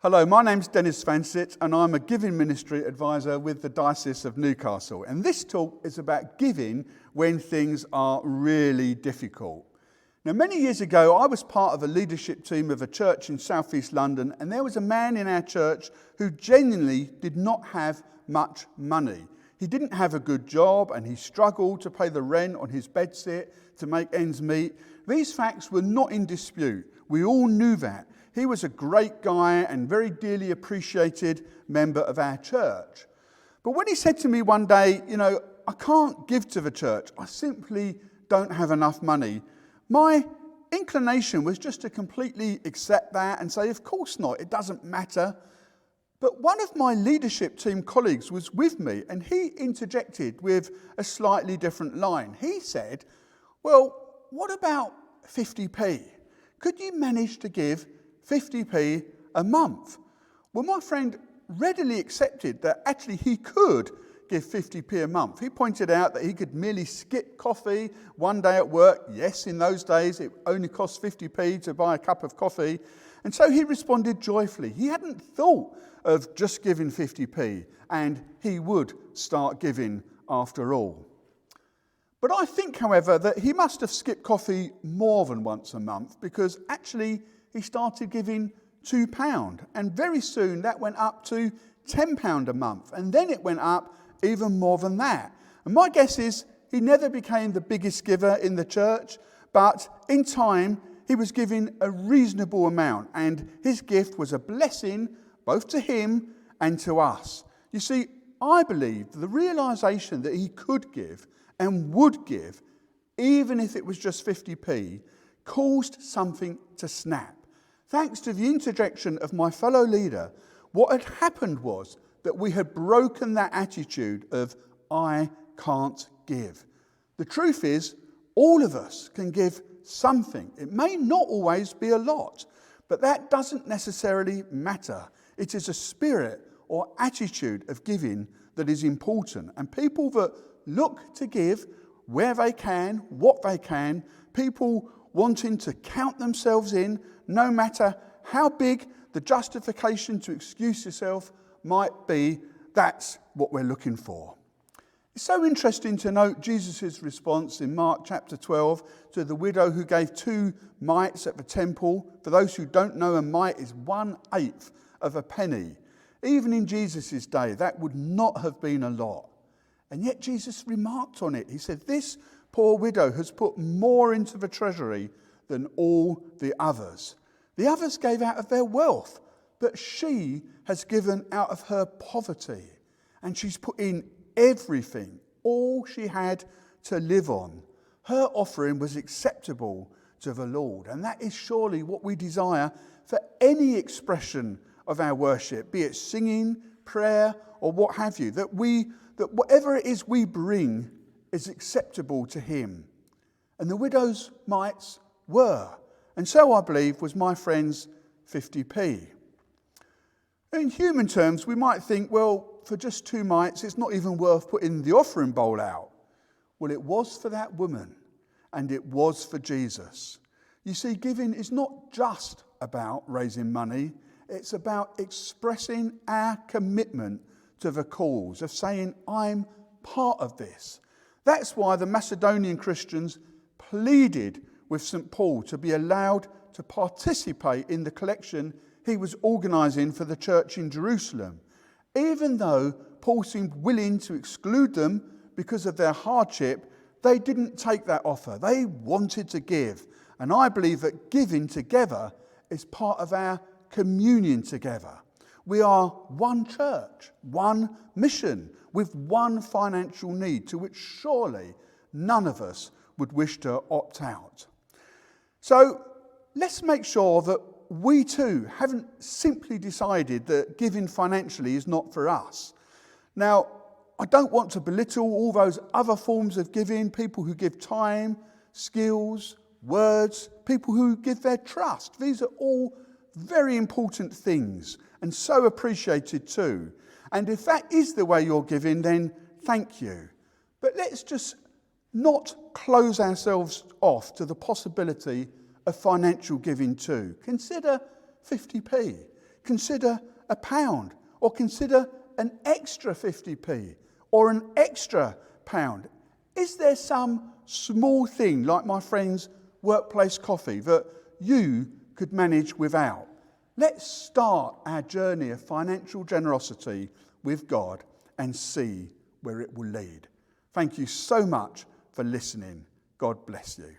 Hello, my name's Fancett and I'm a Giving Ministry Adviser with the Diocese of Newcastle. And this talk is about giving when things are really difficult. Now, many years ago, I was part of a leadership team of a church in southeast London, and there was a man in our church who genuinely did not have much money. He didn't have a good job and he struggled to pay the rent on his bedsit to make ends meet. These facts were not in dispute. We all knew that. He was a great guy and very dearly appreciated member of our church. But when he said to me one day, I can't give to the church, I simply don't have enough money, my inclination was just to completely accept that and say, of course not, it doesn't matter. But one of my leadership team colleagues was with me and he interjected with a slightly different line. He said, well, what about 50p? Could you manage to give 50p a month? Well, my friend readily accepted that actually he could give 50p a month. He pointed out that he could merely skip coffee one day at work. Yes, in those days it only cost 50p to buy a cup of coffee. And so he responded joyfully. He hadn't thought of just giving 50p, and he would start giving after all. But I think, however, that he must have skipped coffee more than once a month, because actually he started giving £2, and very soon that went up to £10 a month, and then it went up even more than that. And my guess is he never became the biggest giver in the church, but in time he was giving a reasonable amount, and his gift was a blessing both to him and to us. You see, I believe the realisation that he could give and would give, even if it was just 50p, caused something to snap. Thanks to the interjection of my fellow leader, what had happened was that we had broken that attitude of, I can't give. The truth is, all of us can give something. It may not always be a lot, but that doesn't necessarily matter. It is a spirit or attitude of giving that is important. And people that look to give where they can, what they can, people wanting to count themselves in, no matter how big the justification to excuse yourself might be, that's what we're looking for. It's so interesting to note Jesus' response in Mark chapter 12 to the widow who gave 2 mites at the temple. For those who don't know, a mite is 1/8 of a penny. Even in Jesus' day, that would not have been a lot. And yet Jesus remarked on it. He said, this poor widow has put more into the treasury than all the others. The others gave out of their wealth, but she has given out of her poverty. And she's put in everything, all she had to live on. Her offering was acceptable to the Lord. And that is surely what we desire for any expression of our worship, be it singing, prayer, or what have you, that whatever it is we bring is acceptable to him. And the widow's mites were. And so I believe was my friend's 50p. In human terms, we might think, well, for just 2 mites, it's not even worth putting the offering bowl out. Well, it was for that woman, and it was for Jesus. You see, giving is not just about raising money. It's about expressing our commitment to the cause, of saying, I'm part of this. That's why the Macedonian Christians pleaded with St. Paul to be allowed to participate in the collection he was organising for the church in Jerusalem. Even though Paul seemed willing to exclude them because of their hardship, they didn't take that offer. They wanted to give. And I believe that giving together is part of our communion together. We are one church, one mission, with one financial need to which surely none of us would wish to opt out. So let's make sure that we too haven't simply decided that giving financially is not for us. Now, I don't want to belittle all those other forms of giving, people who give time, skills, words, people who give their trust. These are all very important things and so appreciated too. And if that is the way you're giving, then thank you. But let's just not close ourselves off to the possibility of financial giving too. Consider 50p. consider £1, or consider an extra 50p, or an extra £1? Is there some small thing, like my friend's workplace coffee, that you could manage without? Let's start our journey of financial generosity with God and see where it will lead. Thank you so much for listening. God bless you.